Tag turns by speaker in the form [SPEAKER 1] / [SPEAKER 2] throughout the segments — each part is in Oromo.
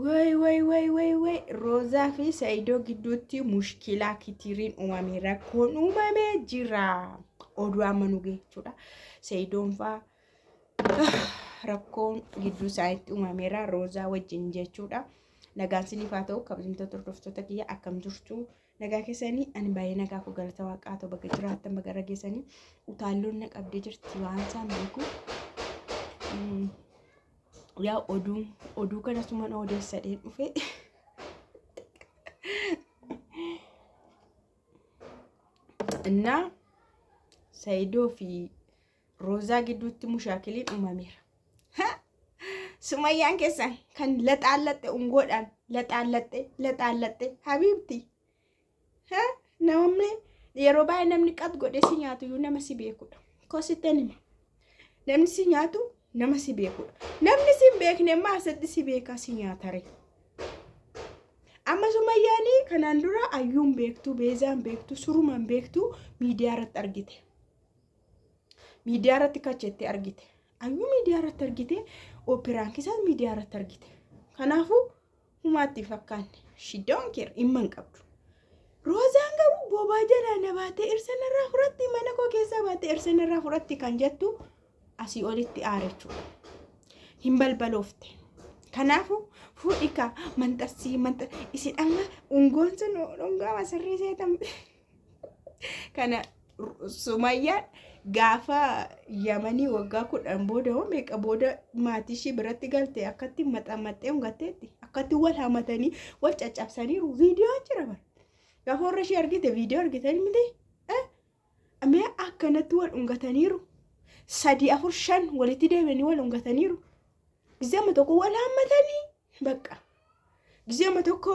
[SPEAKER 1] way Rosa fi Saido gidduutti mushkilaa kitiriin uumame rakkoon uumame jira oduu amanu jechuudha Saidoon faa rakkoon gidduu isaaniitti uumameera Rosa wajjin jechuudha nagaan siniif haa ta'u kabajamtoota hordoftoota kiyya akkam jirtu nagaa keessanii ani baay'ee nagaa ku galata waaqaa ta'u bakka jiraattan bakka rageessanii utaalloon na qabdee jirti waan isaan beeku yaa oduu kana suman odeessa dhee dhufe እና Saido fi Rosa gidduutti mushaakiliin uumameera Sumayyaan keessan kan laxaallatte ungoodhaan laxaallatte habibti namni yeroo baay'ee namni qat godhe si nyaatu yu nama si beekudha kositeni namni si nyaatu nama si beekudha namni si beekne maasatti si beeka si nyaatare amma Sumayyaani kanaan dura ayyuun beektu beezaan beektu suruman beektu miidiyaa irratti argite miidiyaa irratti kachette argite ayyuu miidiyaa irratti argite operaan kisaa miidiyaa irratti argite kanaafu humaatti fakkaanne she don't care imman qabdu Rozaan garuu boobaa jala nabaatee irsanarraa furatti mana koo keessa baatee irsanarraa furatti kan jettu asii olitti aarechu hin balbalofte kanaafu fuudhika mantasii isin amma ungoon sun dhungaa masarrii seetam kana Sumayyaan gaafa Yamanii waggaa 10 booda meeqa booda maatii ishee biratti galte akkatti maxxamattee ungatteetti akkatti wal hamatanii wal caccabsaniiru viidiyoo jira bar gaafa warra ishee argite viidiyoo argitanii miti amee akkanatti wal ungataniiru 3 4 5 walitti deemanii wal ungataniiru gizama tokko wal hamatanii bakka gizama tokko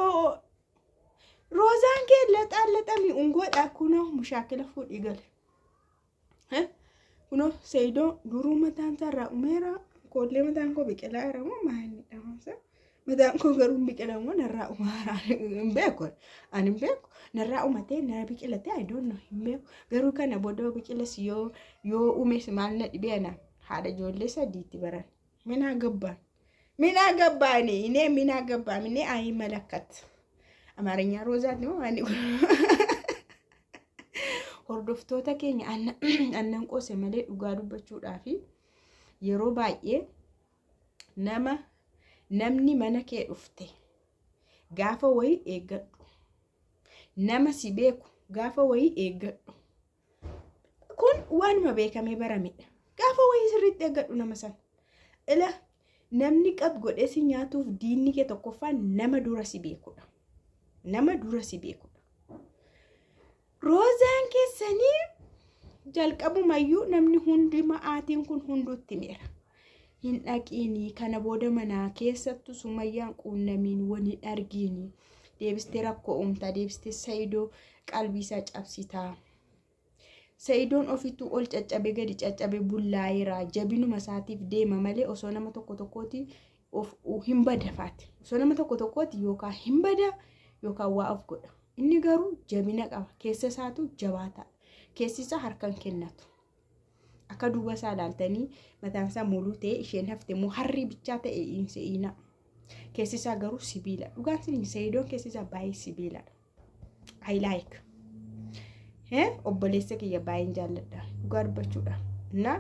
[SPEAKER 1] Rozaan kee laxaallaxami ungoodha kunoo mushaakila fuudhii gale kuno Saido duruu mataan sarraa umeera koollee mataan koo biqilaa jiramoo maanni dhamasa mataan koo garuu biqilamoo narraa umaara hin beeku ani hin beeku narraa umatee narraa biqilate I don't know hin beeku garuu kana booda biqilas yoo umes maal na dhibeena haadha ijoollee sadiitti baran mina gabbaani ine mina gabbaa mine ayi malakkat Amaranya Rosa no ani hordoftoota keenya annan qoose malee dhugaa dubbachuudhaaf yeroo baay'ee namni mana kee dhufte gaafa wayii eeggadhu nama si beeku gaafa wayii eeggadhu kun waanuma beekamee baramedha gaafa wayii sirriitti eeggadhu nama san ila namni qat godhee si nyaatuuf diinni kee tokkoffaan nama dura si beekudha Rozaan keessanii jalqabumayyuu namni hundi ma'aatiin kun hunduutti meera hin dhaqiini kana booda manaa keessattu Sumayyaan quunnamiin wani argiini deebistee rakkoo uumtaa deebistee Saidoo qalbiisaa cabsitaa Saidoon ofitu ol caccabe gadi caccabe bullaayiraa jabinuma isaatiif deema malee osoo nama tokkooti of hin badafaati osoo nama tokkooti yookaan hin bada yookaan waa of godha inni garuu jabina qaba keessa isaatu jabaata keessi isaa harkaan kennatu akka duuba isaa ilaaltanii mataan isaa muluu ta'e isheen hafte moo harri bichaa ta'e inseena keessi isaa garuu sibiila dhugaan sin Saidoon keessi isaa baay'ee sibiiladha I like obboleessa kiyya baay'een jaalladha dhugaa dubbachuudha na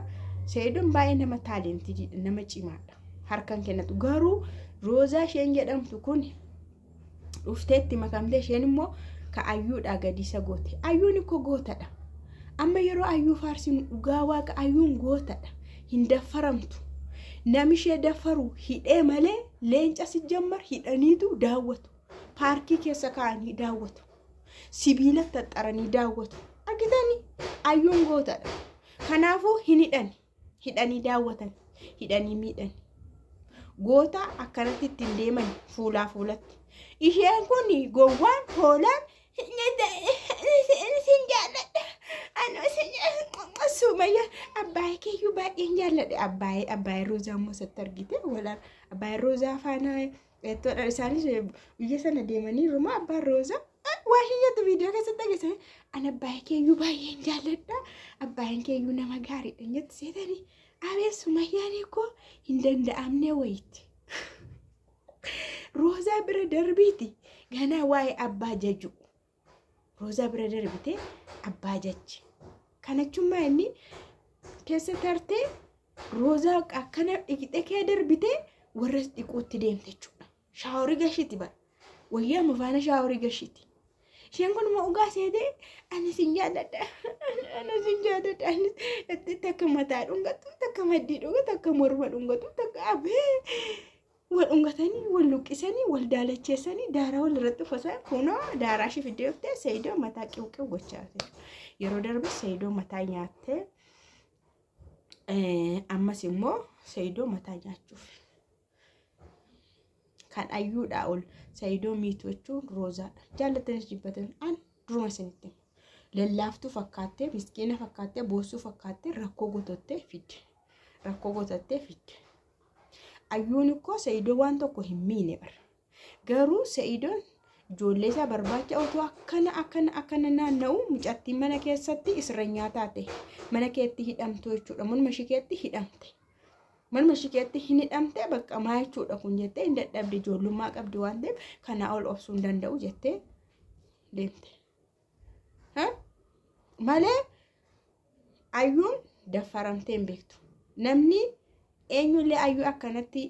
[SPEAKER 1] Saidoon baay'ee nama taalentiidha nama cimaadha harkaan kennatu garuu Rosa isheen jedhamtu kun ufteetti makamte isheen immoo ka ayyuudha gadisa goote ayyuun ikko gootadha amma yeroo ayyuu faarsin dhugaa waaqa ayyuun gootadha hin daffaramtu namishee daffaru hidhee malee leenca si jammar hidhaniitu daawwatu paarkii keessa kaa'anii daawwatu sibiila taxxaranii daawwatu argitanii ayyuun gootadha kanaafuu hidhanii daawwatan hidhanii miidhan goota akkanatti ittiin deeman fuulaa fuulatti isheen kun gowwaan hoolaan sin jaalladha ano Sumayyaan abbaayee keeyyuu baay'een jaalladha abbaayee Rozaa immoo satti argite walaan abbaayee Rozaa faana toodha isaanis biyya sana deemaniiru moo abbaan Rozaa waa hiyyatu viidiyoo keessatti agarsiise ana abbaayee keeyyuu baay'een jaalladha abbaayeen keeyyuu nama gaariidha jetti seetanii abeen Sumayyaan eekoo hin danda'amne wayitti Roza bira darbiti gana waa'ee abbaa jaju. Roza bira darbite abbaa jaji. Kanachummaa inni keessa tartee Roza akkana dhiqxee kee darbite warras dhiquutti deemte jechuudha. Shaaworii gashiti bara. Wayyaa mafaana shaaworii gashiti. Isheen kun ma ugaa seetee ani sin jaalladha. Ani takka mataa dhungatu, takka maddii dhungatu, takka morma dhungatu, takka abee wal dhungatanii, wal luqqisanii, wal daalacheessanii, daaraa wal irratti uffatan kunoo daaraa ishee fiddee dhuftee Saayidoo mataa qiwqiw gochaa jirti. Yeroo darbe Saayidoo mataa nyaattee ammas immoo Saayidoo mataa nyaachuuf kan ayyuudha ol Saayidoo miitu jechuun Rozaadha. Jaallatanis jibbatan an duruma isinitti lallaaftuu fakkaattee miskiina fakkaattee boossuu fakkaattee rakkoo gotottee fidde. Rakkoo gotottee fidde. Ayyuun ko Saayidoo waan tokko hin miine bara. Garuu Saayidoon ijoollee isaa barbaacha otoo akkana naanna'u mucattiin mana keessatti isirranyaa taate mana keetti hidhamtu jechuudha. Manuma shikeetti hidhamte. Manuma shikeetti hin hidhamte bakka maa jechuudha kun jettee hin dadhabde ijoollummaa qabdi waan ta'eef kana ol obsuu hin danda'u jettee deemte. Malee ayyuun daffaramtee hin beektu. Namni eenyullee ayyuu akkanatti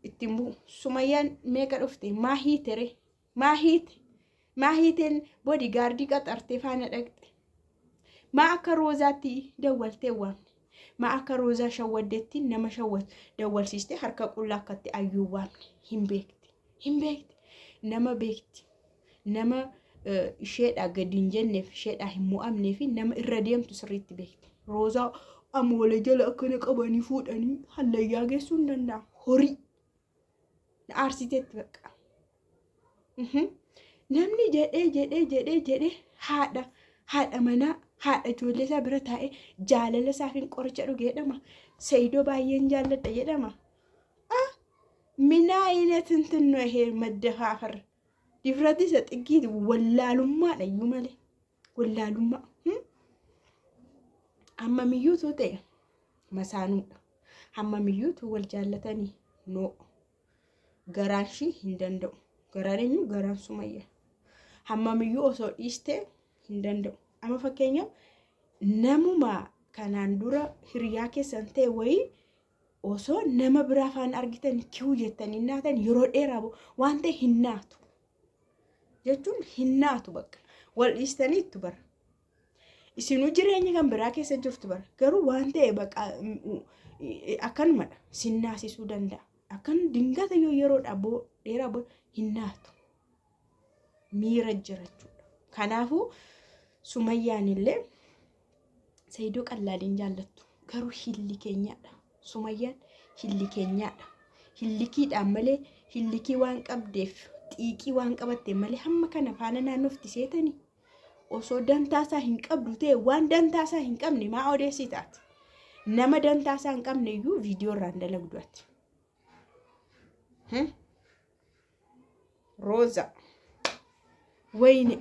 [SPEAKER 1] ittiin bu'u. Sumayyaan meeqa dhufte maa hiitere maa hiiteen boodigaardii qaxartee faana dhaqxe. Maa akka Rozaatti dawwaltee waamne. Maa akka Rozaa shawwaddeetti nama shawwat dawwalsiiste harka qullaa akkatti ayyuu waamne hin beekti. Nama beekti. Nama isheedhaa gadi hin jenneef isheedhaa hin mo'amneef nama irra deemtu sirriitti beekti. Rozaa amoolee jala akkana qabanii fuudhanii hallayyaa geessuu hin danda'amu. Horii na aarsiteetti bakka. Namni jedhee haadha manaa haadha ijoollee isaa bira taa'ee jaalala isaaf hin qoricha dhuge jedhama. Saayidoo baay'een jaalladha jedhama. Minaa ayinat እንትን ነው ይሄ መደፋፈር ዲፍረቲ ሰጥቂት ወላሉማ ነኝ ማለት ወላሉማ አማሚዩቱ ተይ መሳኑ አማሚዩቱ ወልጃለተኒ ኖ ገራንሺ እንደንደው ገራረኙ ገራን ሱመያ አማሚዩ ኦሶ ኢስቴ እንደንደው አማ ፈከኛው ነሙማ ካናንዱራ ህሪያ ከሰንቴ ወይ ኦሶ ነመ ብራፋን አርጊተን ኪው የተን እናተን ይሮዴራቦ ዋንተ ሂናቱ jechuun hinnaatu bakka wal dhiistaniitu bara isinu jireenya kan biraa keessa jirtu bara garuu waan ta'e bakka akkanumadha sinnaasisuu danda'a akkan dingata yeroo dhabo dheeraa hinnaatu miira jirachuudha. Kanaafuu Sumayyaan illee Saayidoo qallaaliin jaallattu garuu hilli keenyaadha. Sumayyaan hilli keenyaadha. Hillikiidhaan malee hillikii waan qabdeef xiiqii waan qabatte malee hamma kana faana naannofti seetanii osoo dantaasaa hin qabdu ta'e waan dantaasaa hin qabne maa odeessi taate nama dantaasaa hin qabne iyyuu viidiyoo irraan dalagduati. Roza wayne